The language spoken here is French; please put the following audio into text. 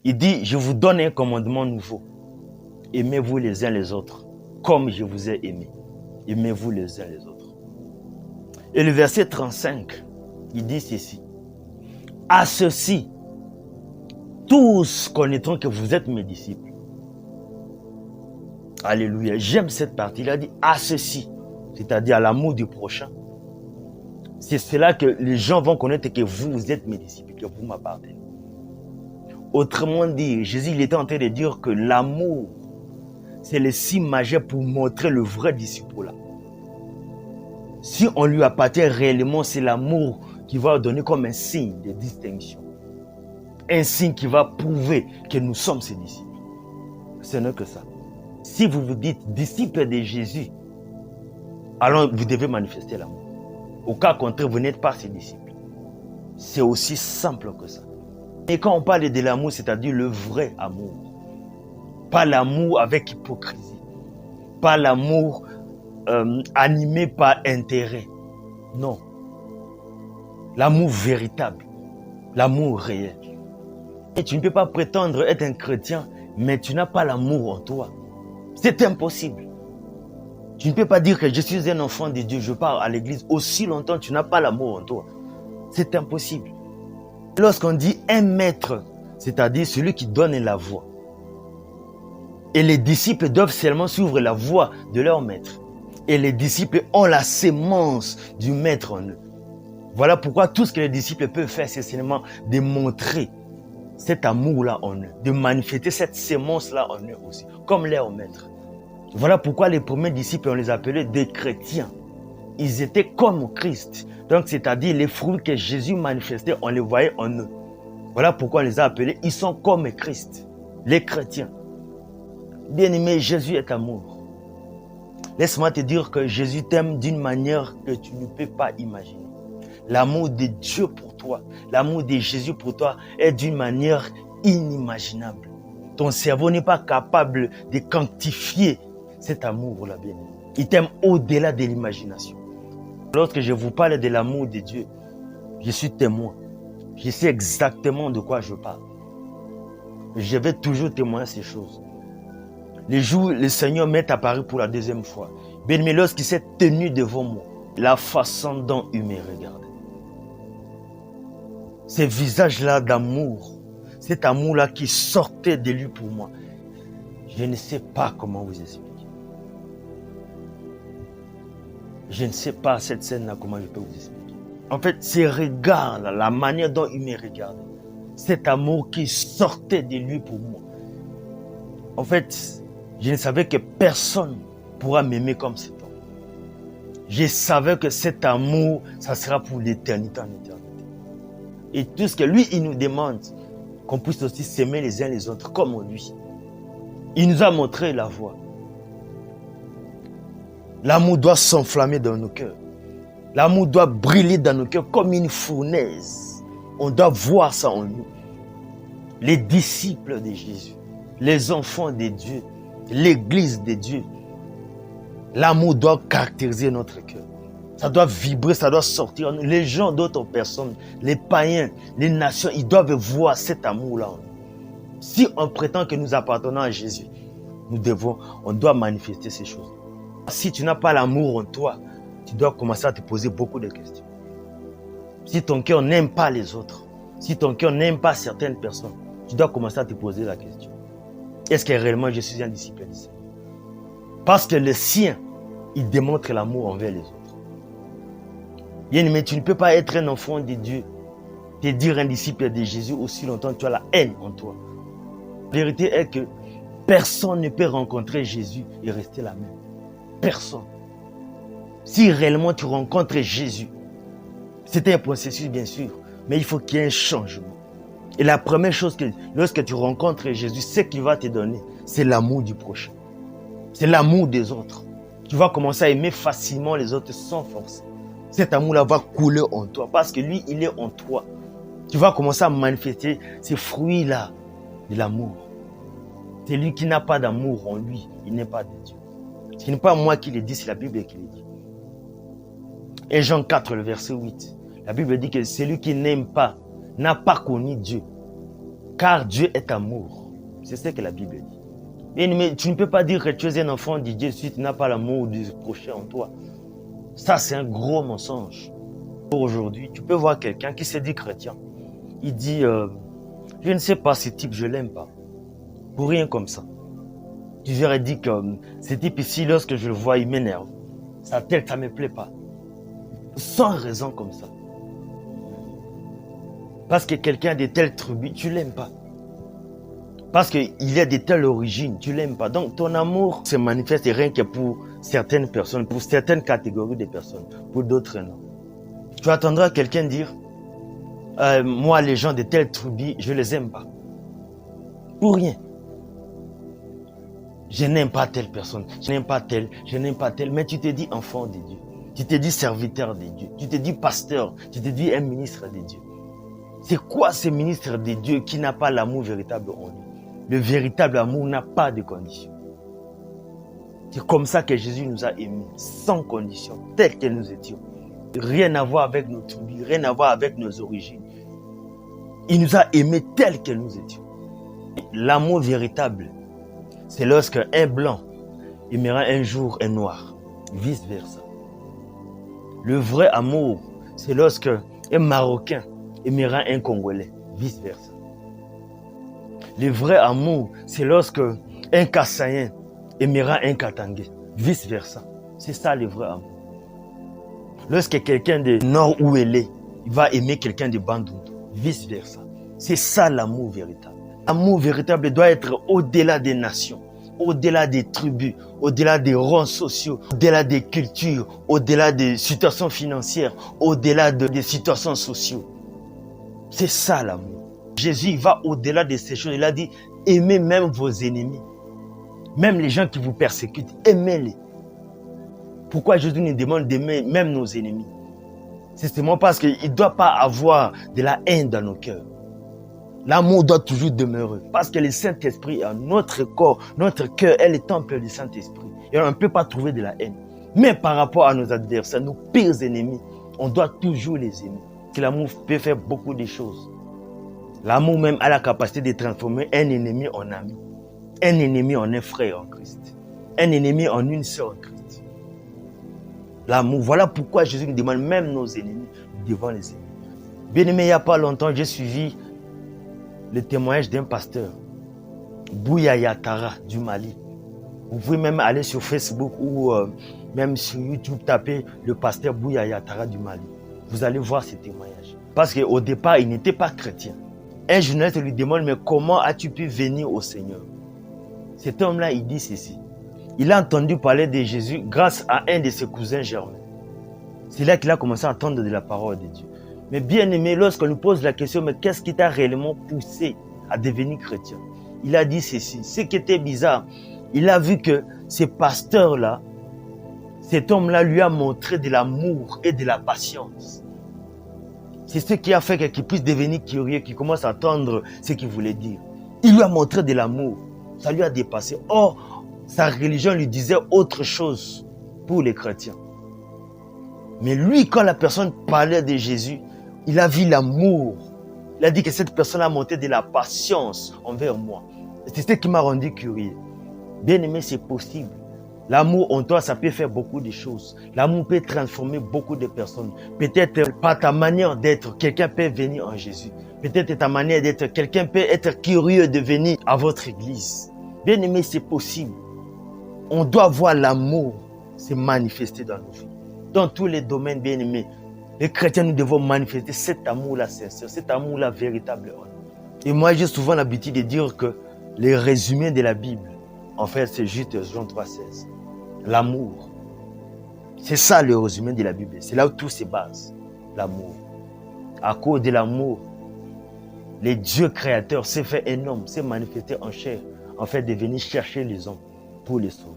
Il dit, je vous donne un commandement nouveau. Aimez-vous les uns les autres, comme je vous ai aimé. Aimez-vous les uns les autres. Et le verset 35, il dit ceci. À ceci, tous connaîtront que vous êtes mes disciples. Alléluia. J'aime cette partie. Il a dit à ceci, c'est-à-dire à l'amour du prochain. C'est cela que les gens vont connaître que vous êtes mes disciples, que vous m'appartenez. Autrement dit, Jésus il était en train de dire que l'amour, c'est le signe majeur pour montrer le vrai disciple là. Si on lui appartient réellement, c'est l'amour qui va donner comme un signe de distinction. Un signe qui va prouver que nous sommes ses disciples. Ce n'est que ça. Si vous vous dites disciple de Jésus, alors vous devez manifester l'amour. Au cas contraire, vous n'êtes pas ses disciples. C'est aussi simple que ça. Et quand on parle de l'amour, c'est-à-dire le vrai amour. Pas l'amour avec hypocrisie. Pas l'amour animé par intérêt. Non. L'amour véritable. L'amour réel. Et tu ne peux pas prétendre être un chrétien, mais tu n'as pas l'amour en toi. C'est impossible. Tu ne peux pas dire que je suis un enfant de Dieu, je pars à l'église. Aussi longtemps, tu n'as pas l'amour en toi. C'est impossible. Lorsqu'on dit un maître, c'est-à-dire celui qui donne la voie. Et les disciples doivent seulement suivre la voie de leur maître. Et les disciples ont la sémence du maître en eux. Voilà pourquoi tout ce que les disciples peuvent faire, c'est seulement de montrer cet amour-là en eux, de manifester cette sémence-là en eux aussi, comme leur maître. Voilà pourquoi les premiers disciples, on les appelait des chrétiens. Ils étaient comme Christ. Donc, c'est-à-dire les fruits que Jésus manifestait, on les voyait en eux. Voilà pourquoi on les a appelés, ils sont comme Christ, les chrétiens. Bien-aimé, Jésus est amour. Laisse-moi te dire que Jésus t'aime d'une manière que tu ne peux pas imaginer. L'amour de Dieu pour toi, l'amour de Jésus pour toi est d'une manière inimaginable. Ton cerveau n'est pas capable de quantifier cet amour-là, bien. Il t'aime au-delà de l'imagination. Lorsque je vous parle de l'amour de Dieu, je suis témoin. Je sais exactement de quoi je parle. Je vais toujours témoigner ces choses. Les jours où le Seigneur m'est apparu pour la deuxième fois, bien, mais lorsqu'il s'est tenu devant moi, la façon dont il me regardait. Ce visage-là d'amour, cet amour-là qui sortait de lui pour moi, je ne sais pas comment vous expliquer. Je ne sais pas cette scène-là, comment je peux vous expliquer. En fait, ces regards-là, la manière dont il me regardait, cet amour qui sortait de lui pour moi. En fait, je ne savais que personne pourra m'aimer comme cet homme. Je savais que cet amour, ça sera pour l'éternité en éternité. Et tout ce que lui, il nous demande, qu'on puisse aussi s'aimer les uns les autres comme lui. Il nous a montré la voie. L'amour doit s'enflammer dans nos cœurs. L'amour doit briller dans nos cœurs comme une fournaise. On doit voir ça en nous. Les disciples de Jésus, les enfants de Dieu, l'église de Dieu. L'amour doit caractériser notre cœur. Ça doit vibrer, ça doit sortir. Les gens d'autres personnes, les païens, les nations, ils doivent voir cet amour-là en nous. Si on prétend que nous appartenons à Jésus, on doit manifester ces choses. Si tu n'as pas l'amour en toi, tu dois commencer à te poser beaucoup de questions. Si ton cœur n'aime pas les autres, si ton cœur n'aime pas certaines personnes, tu dois commencer à te poser la question. Est-ce que réellement je suis un disciple du Seigneur? Parce que le sien, il démontre l'amour envers les autres. Bien-aimé, tu ne peux pas être un enfant de Dieu, te dire un disciple de Jésus aussi longtemps que tu as la haine en toi. La vérité est que personne ne peut rencontrer Jésus et rester la même. Personne. Si réellement tu rencontres Jésus, c'est un processus bien sûr, mais il faut qu'il y ait un changement. Et la première chose que lorsque tu rencontres Jésus, ce qu'il va te donner, c'est l'amour du prochain. C'est l'amour des autres. Tu vas commencer à aimer facilement les autres sans force. Cet amour-là va couler en toi parce que lui, il est en toi. Tu vas commencer à manifester ces fruits-là de l'amour. C'est lui qui n'a pas d'amour en lui, il n'est pas de Dieu. Ce n'est pas moi qui le dis, c'est la Bible qui le dit. Et Jean 4, le verset 8, la Bible dit que celui qui n'aime pas n'a pas connu Dieu. Car Dieu est amour. C'est ce que la Bible dit. Mais tu ne peux pas dire que tu es un enfant de Dieu si tu n'as pas l'amour du prochain en toi. Ça, c'est un gros mensonge. Aujourd'hui, tu peux voir quelqu'un qui se dit chrétien. Il dit, je ne sais pas ce type, je ne l'aime pas. Pour rien comme ça. Tu verrais dire que ce type ici, lorsque je le vois, il m'énerve. Sa tête, ça ne me plaît pas. Sans raison comme ça. Parce que quelqu'un de telle tribu, tu ne l'aimes pas. Parce qu'il est de telle origine, tu ne l'aimes pas. Donc ton amour se manifeste rien que pour certaines personnes, pour certaines catégories de personnes, pour d'autres non. Tu attendras quelqu'un dire, moi les gens de telle tribu, je ne les aime pas. Pour rien. Je n'aime pas telle personne, je n'aime pas telle, je n'aime pas telle, mais tu te dis enfant de Dieu, tu te dis serviteur de Dieu, tu te dis pasteur, tu te dis un ministre de Dieu. C'est quoi ce ministre de Dieu qui n'a pas l'amour véritable en lui? Le véritable amour n'a pas de condition. C'est comme ça que Jésus nous a aimés, sans condition, tel que nous étions. Rien à voir avec nos tribus, rien à voir avec nos origines. Il nous a aimés tel que nous étions. L'amour véritable, c'est lorsque un blanc aimera un jour un noir, vice versa. Le vrai amour, c'est lorsque un Marocain aimera un Congolais, vice versa. Le vrai amour, c'est lorsque un Kassaïen aimera un Katangais, vice versa. C'est ça le vrai amour. Lorsque quelqu'un de Nord où elle est, il va aimer quelqu'un de Bandundu, vice versa. C'est ça l'amour véritable. L'amour véritable doit être au-delà des nations, au-delà des tribus, au-delà des rangs sociaux, au-delà des cultures, au-delà des situations financières, au-delà des situations sociales. C'est ça l'amour. Jésus va au-delà de ces choses. Il a dit, aimez même vos ennemis. Même les gens qui vous persécutent, aimez-les. Pourquoi Jésus nous demande d'aimer même nos ennemis? C'est seulement parce qu'il ne doit pas avoir de la haine dans nos cœurs. L'amour doit toujours demeurer. Parce que le Saint-Esprit est notre corps, notre cœur est le temple du Saint-Esprit. Et on ne peut pas trouver de la haine. Mais par rapport à nos adversaires, nos pires ennemis, on doit toujours les aimer. Que l'amour peut faire beaucoup de choses. L'amour même a la capacité de transformer un ennemi en ami. Un ennemi en un frère en Christ. Un ennemi en une sœur en Christ. L'amour, voilà pourquoi Jésus nous demande même nos ennemis, nous devons les aimer. Bien aimé, il n'y a pas longtemps, j'ai suivi le témoignage d'un pasteur, Buya Yatara du Mali. Vous pouvez même aller sur Facebook ou même sur YouTube taper le pasteur Buya Yatara du Mali. Vous allez voir ce témoignage. Parce qu'au départ, il n'était pas chrétien. Un journaliste lui demande, mais comment as-tu pu venir au Seigneur? Cet homme-là, il dit ceci. Il a entendu parler de Jésus grâce à un de ses cousins germains. C'est là qu'il a commencé à entendre de la parole de Dieu. Mais bien aimé, lorsqu'on lui pose la question, mais qu'est-ce qui t'a réellement poussé à devenir chrétien? Il a dit ceci. Ce qui était bizarre, il a vu que ce pasteur-là, cet homme-là lui a montré de l'amour et de la patience. C'est ce qui a fait qu'il puisse devenir curieux, qu'il commence à entendre ce qu'il voulait dire. Il lui a montré de l'amour. Ça lui a dépassé. Or, sa religion lui disait autre chose pour les chrétiens. Mais lui, quand la personne parlait de Jésus, il a vu l'amour. Il a dit que cette personne a montré de la patience envers moi. C'est ce qui m'a rendu curieux. Bien aimé, c'est possible. L'amour en toi, ça peut faire beaucoup de choses. L'amour peut transformer beaucoup de personnes. Peut-être par ta manière d'être, quelqu'un peut venir en Jésus. Peut-être ta manière d'être, quelqu'un peut être curieux de venir à votre église. Bien aimé, c'est possible. On doit voir l'amour se manifester dans nos vies. Dans tous les domaines, bien aimés. Les chrétiens, nous devons manifester cet amour-là sincère, cet amour-là véritable. Et moi, j'ai souvent l'habitude de dire que les résumés de la Bible, en fait, c'est juste Jean 3,16. L'amour. C'est ça le résumé de la Bible. C'est là où tout se base. L'amour. À cause de l'amour, le Dieu créateur s'est fait un homme, s'est manifesté en chair, en fait, de venir chercher les hommes pour les sauver.